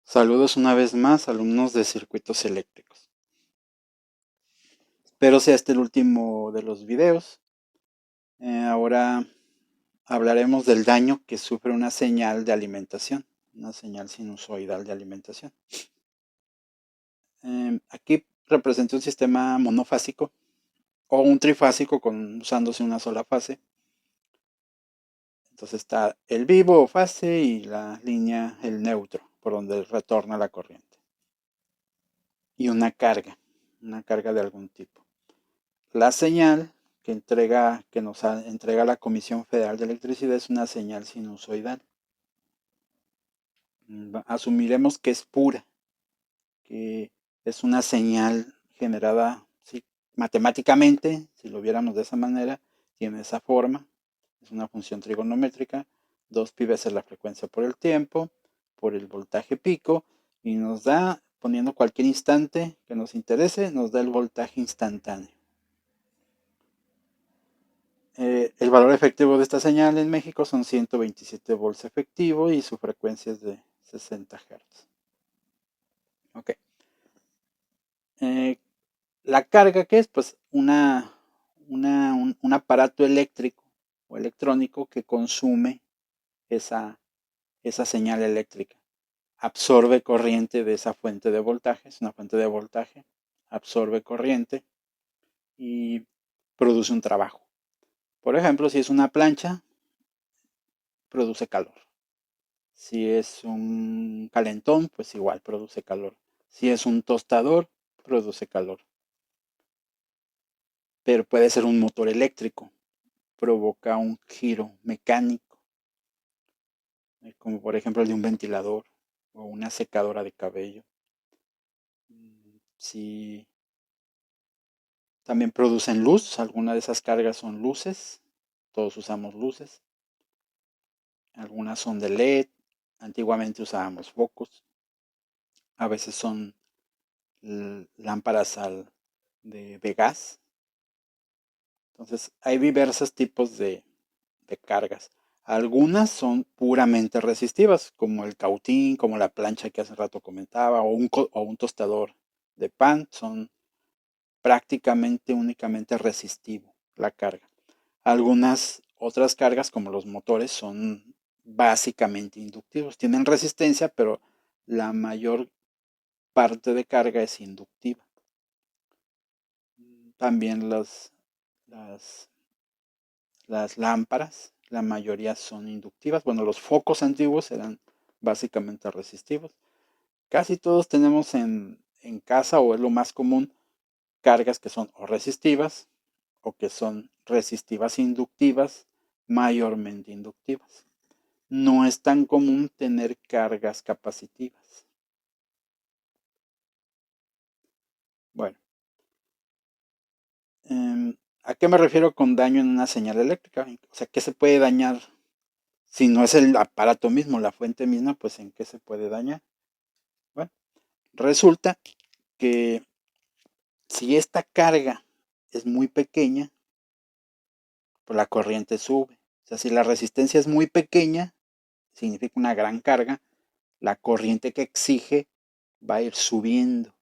Saludos una vez más, alumnos de circuitos eléctricos. Espero sea este el último de los videos. Ahora hablaremos del daño que sufre una señal de alimentación, una señal sinusoidal de alimentación. Aquí representa un sistema monofásico o un trifásico usándose una sola fase. Entonces está el vivo o fase y la línea, el neutro, por donde retorna la corriente. Y una carga de algún tipo. La señal que nos entrega la Comisión Federal de Electricidad es una señal sinusoidal. Asumiremos que es pura, que es una señal generada ¿sí? matemáticamente, si lo viéramos de esa manera, tiene esa forma, es una función trigonométrica, 2pi veces la frecuencia por el tiempo, por el voltaje pico, y nos da, poniendo cualquier instante que nos interese, nos da el voltaje instantáneo. El valor efectivo de esta señal en México son 127 volts efectivo y su frecuencia es de 60 Hz. Ok. La carga, ¿qué es? Pues un aparato eléctrico o electrónico que consume esa, esa señal eléctrica. Absorbe corriente de esa fuente de voltaje, es una fuente de voltaje, absorbe corriente y produce un trabajo. Por ejemplo, si es una plancha, produce calor. Si es un calentón, pues igual produce calor. Si es un tostador, produce calor. Pero puede ser un motor eléctrico, provoca un giro mecánico, como por ejemplo el de un ventilador o una secadora de cabello. Si también producen luz, algunas de esas cargas son luces, todos usamos luces. Algunas son de LED, antiguamente usábamos focos, a veces son lámparas de gas. Entonces, hay diversos tipos de cargas. Algunas son puramente resistivas, como el cautín, como la plancha que hace rato comentaba, o un tostador de pan, son prácticamente únicamente resistivo la carga. Algunas otras cargas, como los motores, son básicamente inductivos. Tienen resistencia, pero la mayor parte de carga es inductiva. También las las lámparas, la mayoría son inductivas. Bueno, los focos antiguos eran básicamente resistivos. Casi todos tenemos en casa, o es lo más común, cargas que son o resistivas o que son resistivas inductivas, mayormente inductivas. No es tan común tener cargas capacitivas. Bueno, ¿a qué me refiero con daño en una señal eléctrica? O sea, ¿qué se puede dañar? Si no es el aparato mismo, la fuente misma, pues ¿en qué se puede dañar? Bueno, resulta que si esta carga es muy pequeña, pues la corriente sube. O sea, si la resistencia es muy pequeña, significa una gran carga, la corriente que exige va a ir subiendo.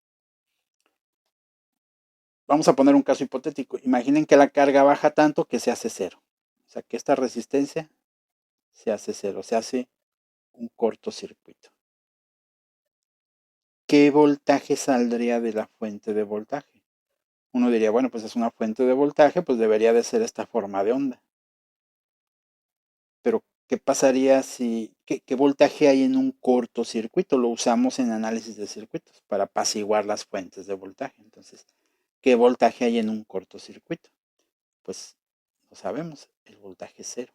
Vamos a poner un caso hipotético. Imaginen que la carga baja tanto que se hace cero. O sea, que esta resistencia se hace cero, se hace un cortocircuito. ¿Qué voltaje saldría de la fuente de voltaje? Uno diría, bueno, pues es una fuente de voltaje, pues debería de ser esta forma de onda. Pero, ¿qué pasaría si, qué voltaje hay en un cortocircuito? Lo usamos en análisis de circuitos para apaciguar las fuentes de voltaje. Entonces, ¿qué voltaje hay en un cortocircuito? Pues lo sabemos, el voltaje cero.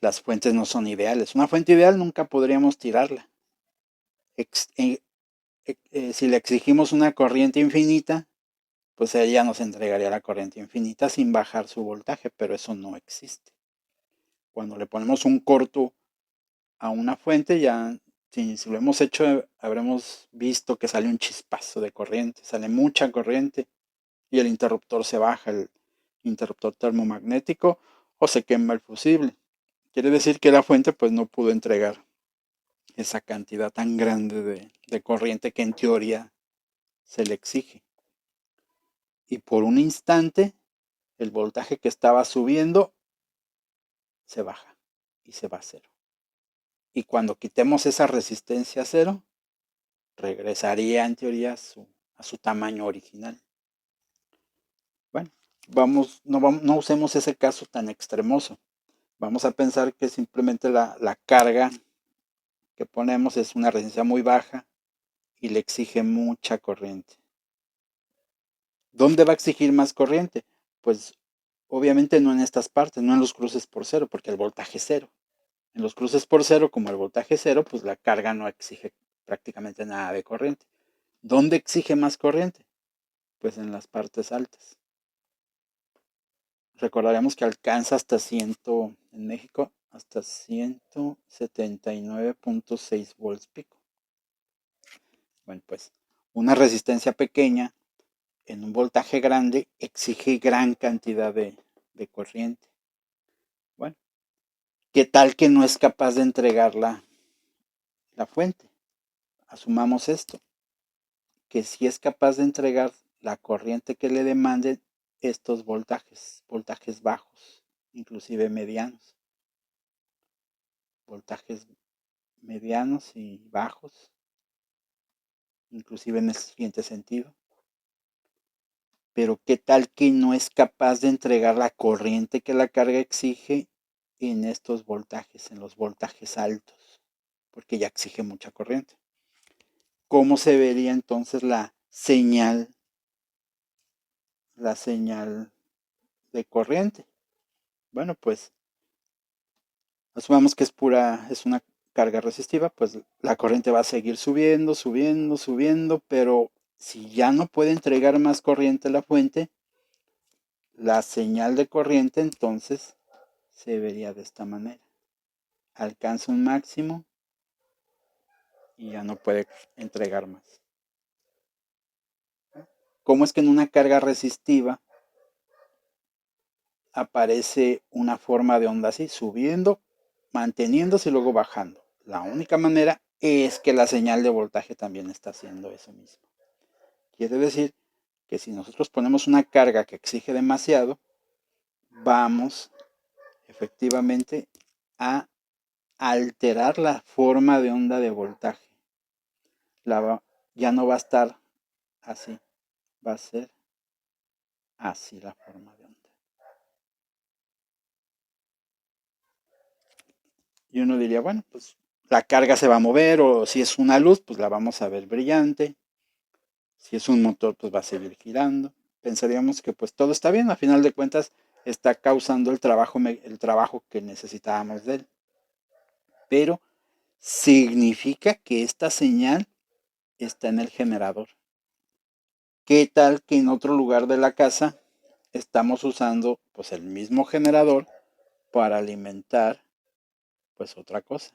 Las fuentes no son ideales. Una fuente ideal nunca podríamos tirarla. Ex- eh, si le exigimos una corriente infinita, pues ella nos entregaría la corriente infinita sin bajar su voltaje, pero eso no existe. Cuando le ponemos un corto a una fuente, ya si lo hemos hecho, habremos visto que sale un chispazo de corriente, sale mucha corriente y el interruptor se baja, el interruptor termomagnético, o se quema el fusible. Quiere decir que la fuente pues no pudo entregar esa cantidad tan grande de corriente que en teoría se le exige. Y por un instante el voltaje que estaba subiendo se baja y se va a cero. Y cuando quitemos esa resistencia a cero, regresaría en teoría a su tamaño original. Bueno, no usemos ese caso tan extremoso. Vamos a pensar que simplemente la carga que ponemos es una resistencia muy baja y le exige mucha corriente. ¿Dónde va a exigir más corriente? Pues obviamente no en estas partes, no en los cruces por cero, porque el voltaje es cero. En los cruces por cero, como el voltaje es cero, pues la carga no exige prácticamente nada de corriente. ¿Dónde exige más corriente? Pues en las partes altas. Recordaremos que alcanza hasta en México, hasta 179.6 volts pico. Bueno, pues una resistencia pequeña en un voltaje grande exige gran cantidad de corriente. Bueno, ¿qué tal que no es capaz de entregar la fuente? Asumamos esto, que si es capaz de entregar la corriente que le demanden estos voltajes bajos, inclusive medianos. Voltajes medianos y bajos, inclusive en el siguiente sentido. Pero ¿qué tal que no es capaz de entregar la corriente que la carga exige en estos voltajes, en los voltajes altos? Porque ya exige mucha corriente. ¿Cómo se vería entonces la señal de corriente? Bueno, pues asumamos que es una carga resistiva, pues la corriente va a seguir subiendo, subiendo, subiendo, pero si ya no puede entregar más corriente a la fuente, la señal de corriente entonces se vería de esta manera. Alcanza un máximo y ya no puede entregar más. ¿Cómo es que en una carga resistiva aparece una forma de onda así, subiendo, manteniéndose y luego bajando? La única manera es que la señal de voltaje también está haciendo eso mismo. Quiere decir que si nosotros ponemos una carga que exige demasiado, vamos efectivamente a alterar la forma de onda de voltaje. Ya no va a estar así, va a ser así la forma de onda. Y uno diría, bueno, pues la carga se va a mover, o si es una luz, pues la vamos a ver brillante. Si es un motor, pues va a seguir girando. Pensaríamos que pues todo está bien, a final de cuentas está causando el trabajo que necesitábamos de él. Pero significa que esta señal está en el generador. ¿Qué tal que en otro lugar de la casa estamos usando pues el mismo generador para alimentar pues otra cosa?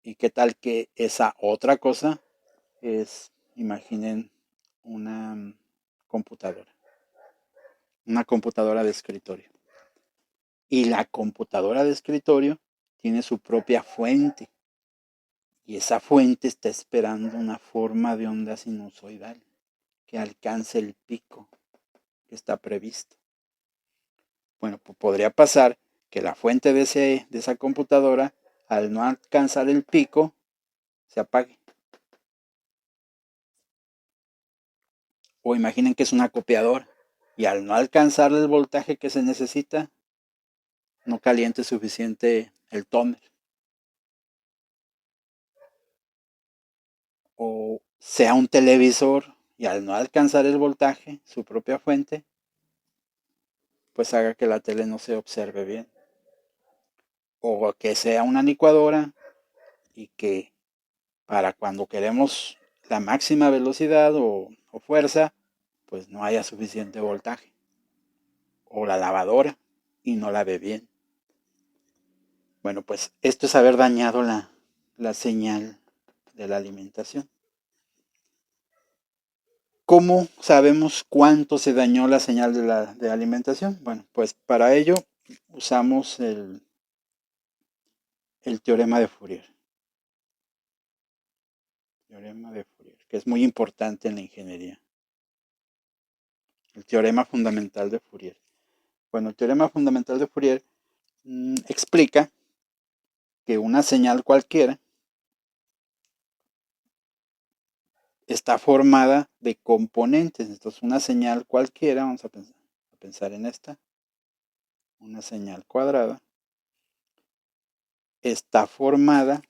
¿Y qué tal que esa otra cosa imaginen una una computadora de escritorio? Y la computadora de escritorio tiene su propia fuente. Y esa fuente está esperando una forma de onda sinusoidal que alcance el pico que está previsto. Bueno, pues podría pasar que la fuente de esa computadora, al no alcanzar el pico, se apague. O imaginen que es una copiadora y al no alcanzar el voltaje que se necesita, no caliente suficiente el tóner. O sea un televisor y al no alcanzar el voltaje, su propia fuente, pues haga que la tele no se observe bien. O que sea una licuadora y que para cuando queremos la máxima velocidad o fuerza, pues no haya suficiente voltaje. O la lavadora y no la ve bien. Bueno, pues esto es haber dañado la señal de la alimentación. ¿cómo sabemos cuánto se dañó la señal de alimentación? Bueno, pues para ello usamos el teorema de Fourier. Teorema de Fourier, que es muy importante en la ingeniería. El teorema fundamental de Fourier. Bueno, el teorema fundamental de Fourier explica que una señal cualquiera está formada de componentes. Entonces, una señal cualquiera, vamos a pensar en esta, una señal cuadrada, está formada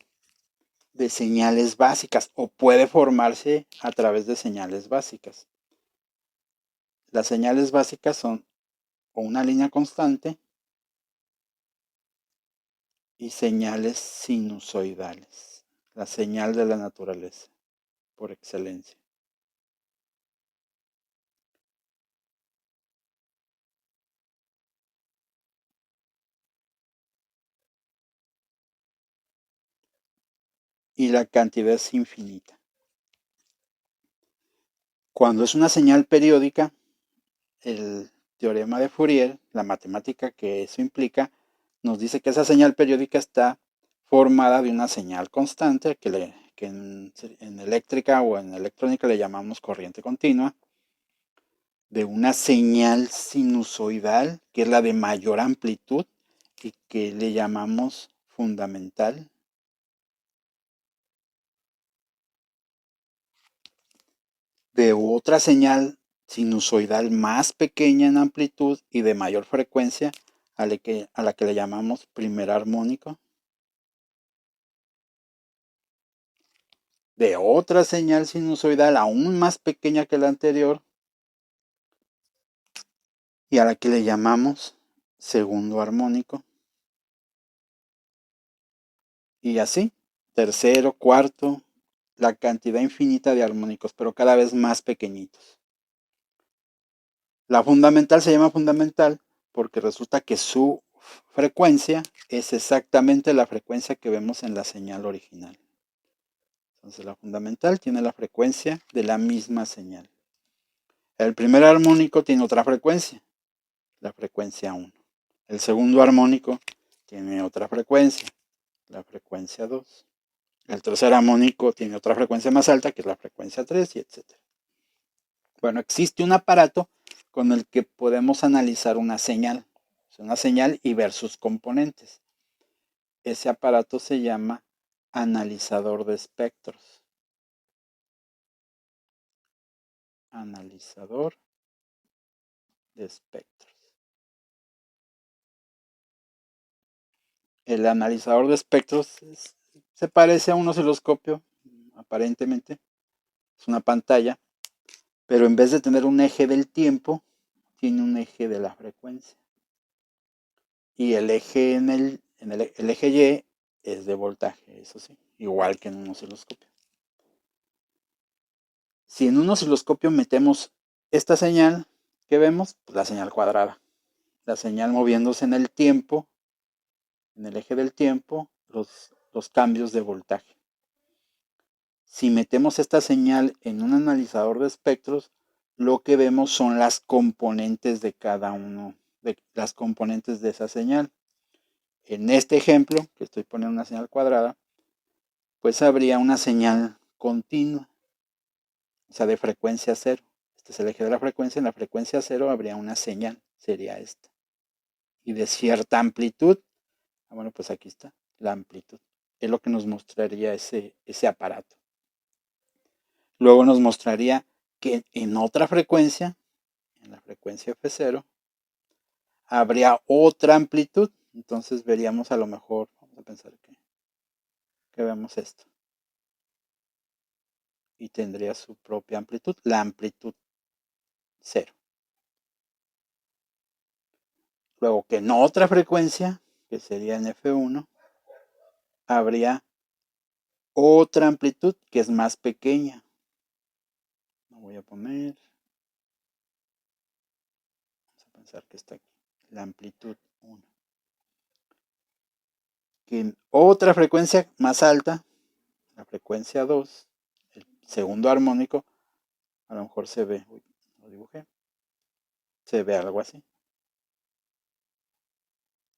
de señales básicas o puede formarse a través de señales básicas. Las señales básicas son o una línea constante y señales sinusoidales, la señal de la naturaleza por excelencia. Y la cantidad es infinita. Cuando es una señal periódica, el teorema de Fourier, la matemática que eso implica, nos dice que esa señal periódica está formada de una señal constante, que en eléctrica o en electrónica le llamamos corriente continua, de una señal sinusoidal, que es la de mayor amplitud y que le llamamos fundamental, de otra señal sinusoidal más pequeña en amplitud y de mayor frecuencia, a la que le llamamos primer armónico, de otra señal sinusoidal aún más pequeña que la anterior y a la que le llamamos segundo armónico, y así, tercero, cuarto, la cantidad infinita de armónicos, pero cada vez más pequeñitos. La fundamental se llama fundamental porque resulta que su frecuencia es exactamente la frecuencia que vemos en la señal original. Entonces la fundamental tiene la frecuencia de la misma señal. El primer armónico tiene otra frecuencia, la frecuencia 1. El segundo armónico tiene otra frecuencia, la frecuencia 2. El tercer armónico tiene otra frecuencia más alta, que es la frecuencia 3, y etc. Bueno, existe un aparato con el que podemos analizar una señal y ver sus componentes. Ese aparato se llama analizador de espectros. Analizador de espectros. El analizador de espectros se parece a un osciloscopio, aparentemente. Es una pantalla, pero en vez de tener un eje del tiempo, tiene un eje de la frecuencia. Y el eje el eje Y es de voltaje, eso sí, igual que en un osciloscopio. Si en un osciloscopio metemos esta señal que vemos, pues la señal cuadrada, la señal moviéndose en el tiempo, en el eje del tiempo, los cambios de voltaje. Si metemos esta señal en un analizador de espectros, lo que vemos son las componentes de cada uno, las componentes de esa señal. En este ejemplo, que estoy poniendo una señal cuadrada, pues habría una señal continua, o sea, de frecuencia cero. Este es el eje de la frecuencia. En la frecuencia cero habría una señal, sería esta. Y de cierta amplitud, bueno, pues aquí está, la amplitud. Es lo que nos mostraría ese aparato. Luego nos mostraría que en otra frecuencia, en la frecuencia F0, habría otra amplitud. Entonces veríamos a lo mejor, vamos a pensar que vemos esto. Y tendría su propia amplitud, la amplitud 0. Luego que en otra frecuencia, que sería en F1, habría otra amplitud que es más pequeña. Lo voy a poner. Vamos a pensar que está aquí. La amplitud 1. Que en otra frecuencia más alta, la frecuencia 2, el segundo armónico, A lo mejor se ve, uy, lo dibujé, se ve algo así.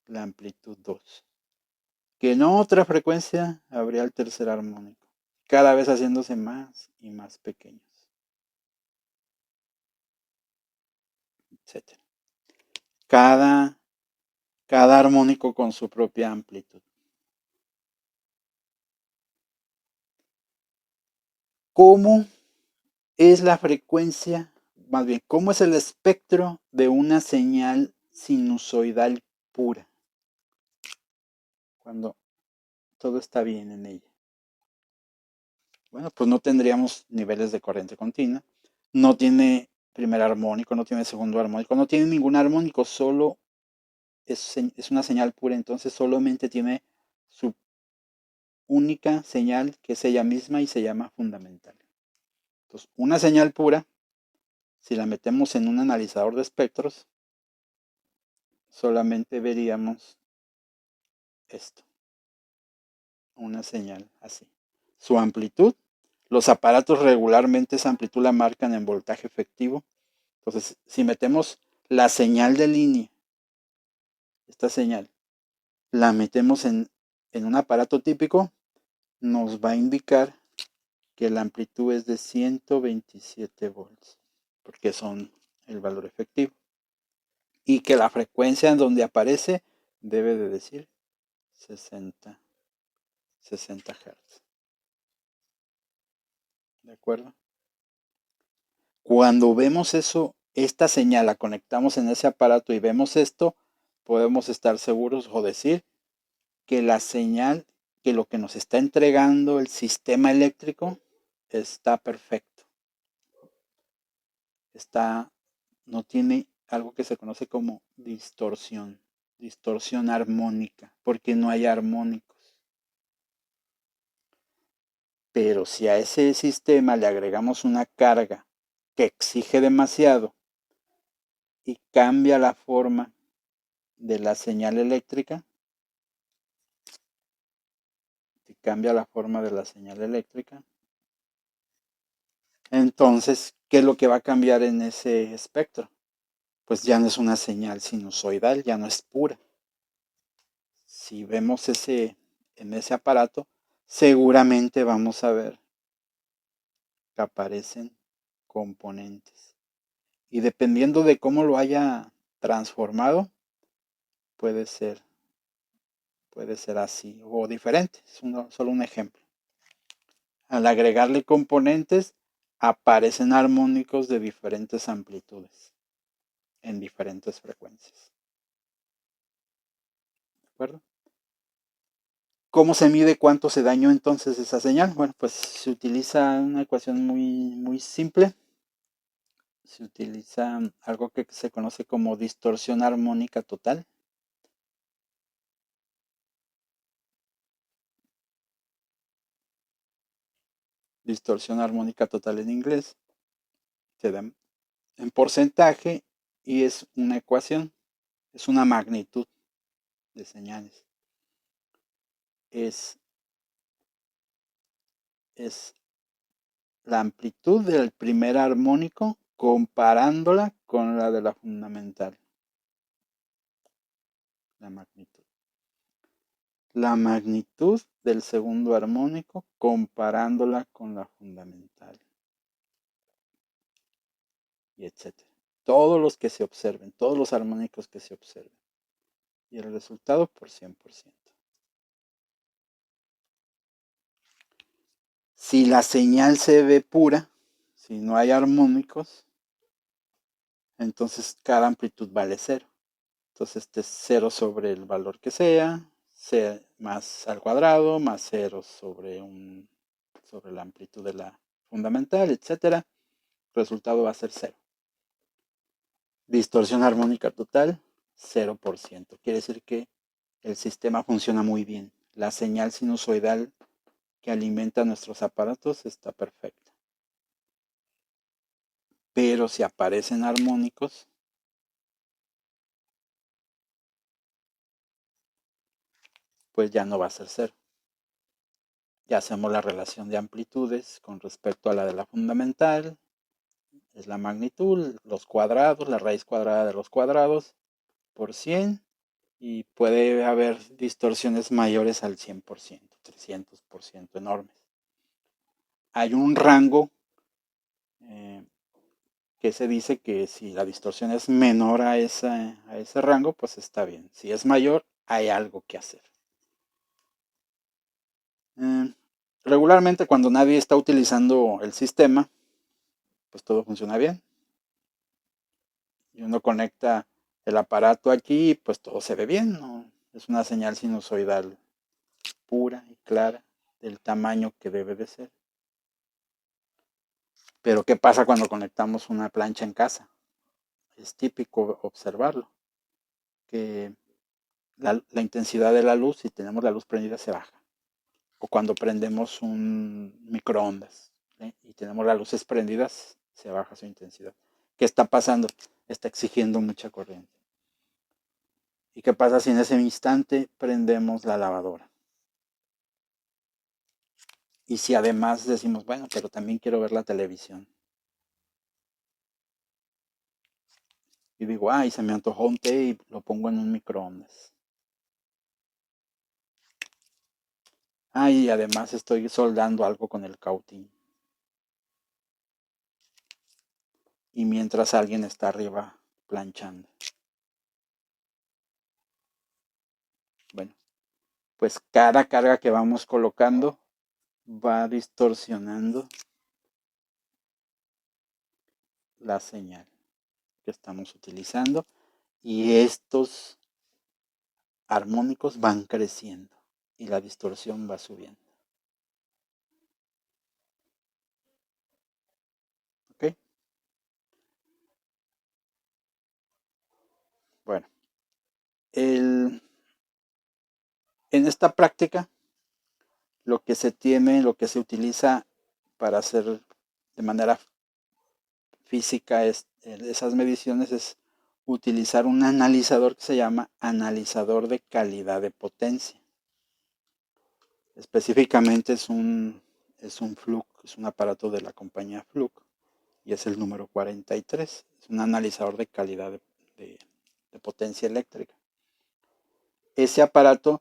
La amplitud 2. Que en otra frecuencia habría el tercer armónico, cada vez haciéndose más y más pequeños, etc. Cada armónico con su propia amplitud. ¿Cómo es la frecuencia, más bien, cómo es el espectro de una señal sinusoidal pura? Cuando todo está bien en ella. Bueno, pues no tendríamos niveles de corriente continua. No tiene primer armónico, no tiene segundo armónico, no tiene ningún armónico, solo es una señal pura, entonces solamente tiene su única señal, que es ella misma y se llama fundamental. Entonces, una señal pura, si la metemos en un analizador de espectros, solamente veríamos esto, una señal así. Su amplitud, los aparatos regularmente esa amplitud la marcan en voltaje efectivo. Entonces, si metemos la señal de línea, esta señal, la metemos en un aparato típico, nos va a indicar que la amplitud es de 127 volts, porque son el valor efectivo. Y que la frecuencia en donde aparece debe de decir 60 Hz. ¿De acuerdo? Cuando vemos eso, esta señal la conectamos en ese aparato y vemos esto, podemos estar seguros o decir que la señal, que lo que nos está entregando el sistema eléctrico está perfecto. No tiene algo que se conoce como distorsión armónica, porque no hay armónicos. Pero si a ese sistema le agregamos una carga que exige demasiado y cambia la forma de la señal eléctrica, entonces, ¿qué es lo que va a cambiar en ese espectro? Pues ya no es una señal sinusoidal, ya no es pura. Si vemos en ese aparato, seguramente vamos a ver que aparecen componentes. Y dependiendo de cómo lo haya transformado, puede ser así o diferente. Es solo un ejemplo. Al agregarle componentes, aparecen armónicos de diferentes amplitudes en diferentes frecuencias. ¿De acuerdo? ¿Cómo se mide cuánto se dañó entonces esa señal? Bueno, pues se utiliza una ecuación muy simple. Se utiliza algo que se conoce como distorsión armónica total. Distorsión armónica total en inglés. Se da en porcentaje y es una ecuación, es una magnitud de señales. Es la amplitud del primer armónico comparándola con la de la fundamental. La magnitud. La magnitud del segundo armónico comparándola con la fundamental. Y etcétera. Todos los que se observen, todos los armónicos que se observen. Y el resultado por 100%. Si la señal se ve pura, si no hay armónicos, entonces cada amplitud vale 0. Entonces este es 0 sobre el valor que sea, más al cuadrado, más 0 sobre la amplitud de la fundamental, etc. El resultado va a ser 0. Distorsión armónica total, 0%. Quiere decir que el sistema funciona muy bien. La señal sinusoidal que alimenta nuestros aparatos está perfecta. Pero si aparecen armónicos, pues ya no va a ser 0. Ya hacemos la relación de amplitudes con respecto a la de la fundamental es la magnitud, los cuadrados, la raíz cuadrada de los cuadrados por 100, y puede haber distorsiones mayores al 100%, 300% enormes. Hay un rango eh, que se dice que si la distorsión es menor a ese rango, pues está bien. Si es mayor, hay algo que hacer. Regularmente cuando nadie está utilizando el sistema, pues todo funciona bien. Y uno conecta el aparato aquí y pues todo se ve bien, ¿no? Es una señal sinusoidal pura y clara del tamaño que debe de ser. Pero ¿qué pasa cuando conectamos una plancha en casa? Es típico observarlo, que la intensidad de la luz, si tenemos la luz prendida, se baja. O cuando prendemos un microondas, ¿sí? Y tenemos las luces prendidas, se baja su intensidad. ¿Qué está pasando? Está exigiendo mucha corriente. ¿Y qué pasa si en ese instante prendemos la lavadora? Y si además decimos, bueno, pero también quiero ver la televisión. Y digo, ay, se me antojó un té y lo pongo en un microondas. Ay, y además estoy soldando algo con el cautín. Y mientras alguien está arriba planchando. Bueno, pues cada carga que vamos colocando va distorsionando la señal que estamos utilizando, y estos armónicos van creciendo y la distorsión va subiendo. ¿Ok? Bueno, en esta práctica lo que se tiene, lo que se utiliza para hacer de manera física esas mediciones es utilizar un analizador que se llama analizador de calidad de potencia. Específicamente es un Fluke, es un aparato de la compañía Fluke y es el número 43. Es un analizador de calidad de potencia eléctrica. Ese aparato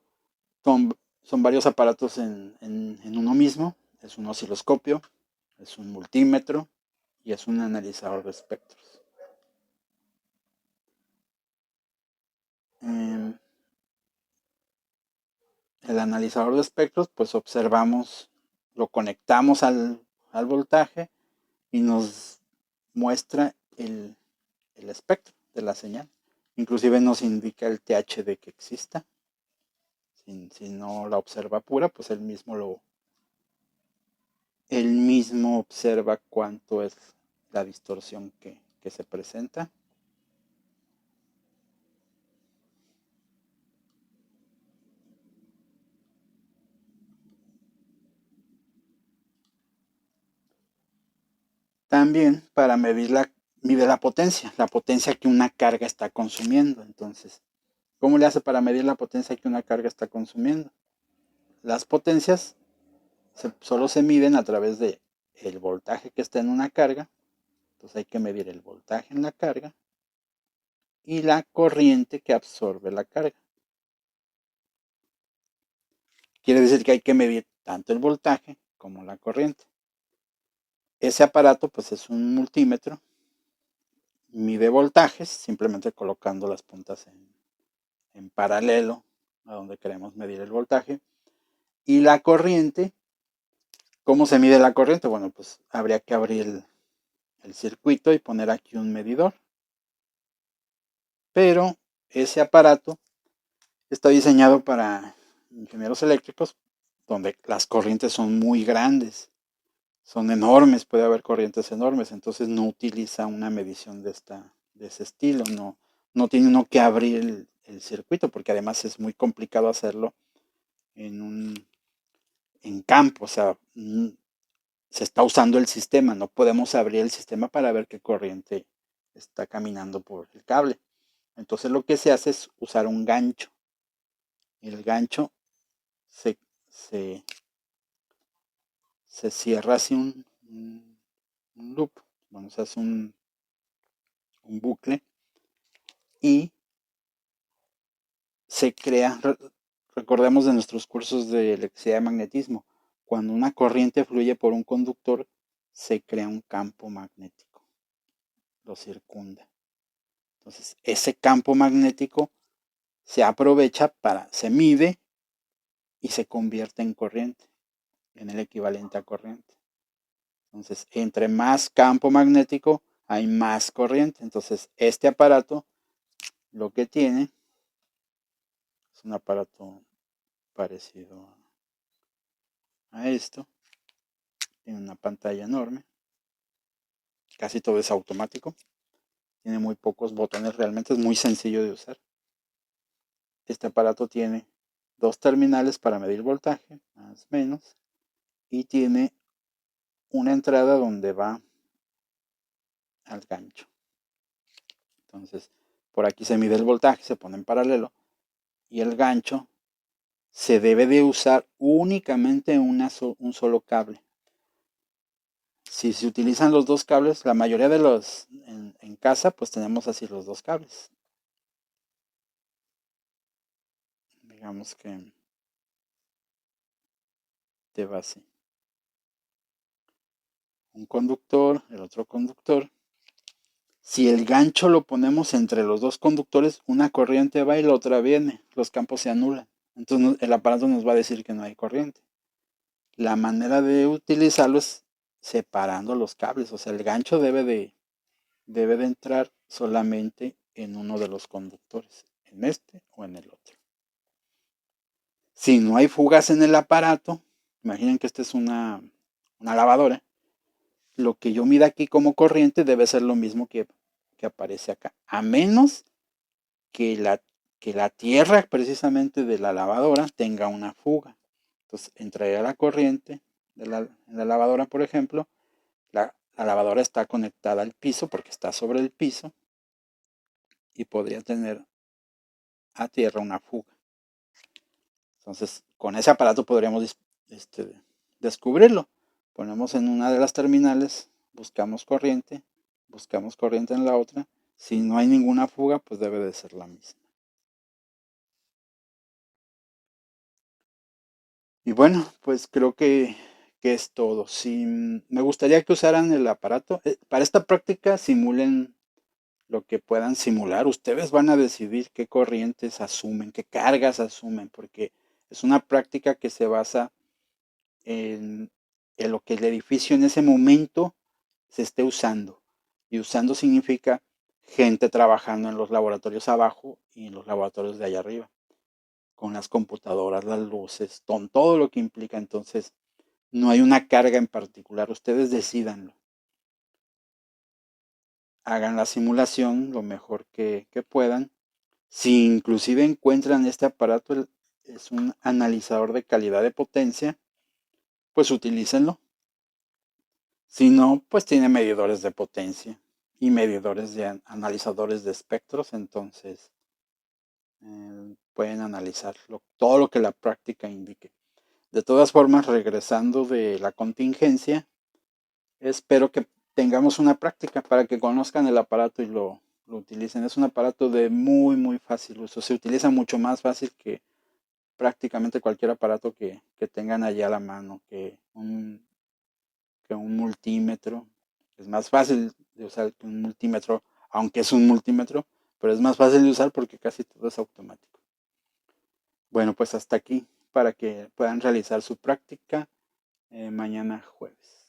son varios aparatos en uno mismo. Es un osciloscopio, es un multímetro y es un analizador de espectros. El analizador de espectros, pues observamos, lo conectamos al voltaje y nos muestra el espectro de la señal. Inclusive nos indica el THD que exista. Si no la observa pura, pues él mismo observa cuánto es la distorsión que se presenta. También para mide la potencia que una carga está consumiendo. Entonces, ¿cómo le hace para medir la potencia que una carga está consumiendo? Las potencias solo se miden a través de el voltaje que está en una carga. Entonces hay que medir el voltaje en la carga y la corriente que absorbe la carga. Quiere decir que hay que medir tanto el voltaje como la corriente. Ese aparato pues es un multímetro, mide voltajes simplemente colocando las puntas en paralelo a donde queremos medir el voltaje. Y la corriente, ¿cómo se mide la corriente? Bueno, pues habría que abrir el circuito y poner aquí un medidor. Pero ese aparato está diseñado para ingenieros eléctricos donde las corrientes son muy grandes, son enormes, puede haber corrientes enormes, entonces no utiliza una medición de ese estilo, no tiene uno que abrir el circuito, porque además es muy complicado hacerlo en campo, o sea, se está usando el sistema, no podemos abrir el sistema para ver qué corriente está caminando por el cable. Entonces lo que se hace es usar un gancho. El gancho se, se, se cierra así un loop, Bueno, se hace un bucle y se crea, recordemos de nuestros cursos de electricidad y magnetismo, cuando una corriente fluye por un conductor, se crea un campo magnético, lo circunda. Entonces, ese campo magnético se aprovecha se mide y se convierte en corriente, en el equivalente a corriente. Entonces, entre más campo magnético, hay más corriente. Entonces, este aparato lo que tiene es un aparato parecido a esto. Tiene una pantalla enorme. Casi todo es automático. Tiene muy pocos botones. Realmente es muy sencillo de usar. Este aparato tiene dos terminales para medir voltaje, más o menos. Y tiene una entrada donde va al gancho. Entonces, por aquí se mide el voltaje, se pone en paralelo. Y el gancho se debe de usar únicamente un solo cable. Si se utilizan los dos cables, la mayoría de los en casa, pues tenemos así los dos cables. Digamos que te va así. Un conductor, el otro conductor. Si el gancho lo ponemos entre los dos conductores, una corriente va y la otra viene. Los campos se anulan. Entonces el aparato nos va a decir que no hay corriente. La manera de utilizarlo es separando los cables. O sea, el gancho debe de entrar solamente en uno de los conductores, en este o en el otro. Si no hay fugas en el aparato, imaginen que esta es una lavadora, lo que yo mida aquí como corriente debe ser lo mismo que aparece acá, a menos que la tierra precisamente de la lavadora tenga una fuga. Entonces entraría la corriente en la lavadora, por ejemplo. La lavadora está conectada al piso porque está sobre el piso y podría tener a tierra una fuga. Entonces, con ese aparato podríamos descubrirlo. Ponemos en una de las terminales, buscamos corriente en la otra. Si no hay ninguna fuga, pues debe de ser la misma. Y bueno, pues creo que es todo. Me gustaría que usaran el aparato. Para esta práctica simulen lo que puedan simular. Ustedes van a decidir qué corrientes asumen, qué cargas asumen, porque es una práctica que se basa en lo que el edificio en ese momento se esté usando. Y usando significa gente trabajando en los laboratorios abajo y en los laboratorios de allá arriba, con las computadoras, las luces, con todo lo que implica. Entonces, no hay una carga en particular. Ustedes decídanlo. Hagan la simulación lo mejor que puedan. Si inclusive encuentran este aparato, es un analizador de calidad de potencia, pues utilícenlo. Si no, pues tiene medidores de potencia y medidores de analizadores de espectros, entonces pueden analizar todo lo que la práctica indique. De todas formas, regresando de la contingencia, espero que tengamos una práctica para que conozcan el aparato y lo utilicen. Es un aparato de muy, muy fácil uso. Se utiliza mucho más fácil que prácticamente cualquier aparato que tengan allá a la mano, que un multímetro. Es más fácil de usar que un multímetro, aunque es un multímetro, pero es más fácil de usar porque casi todo es automático. Bueno, pues hasta aquí para que puedan realizar su práctica mañana jueves.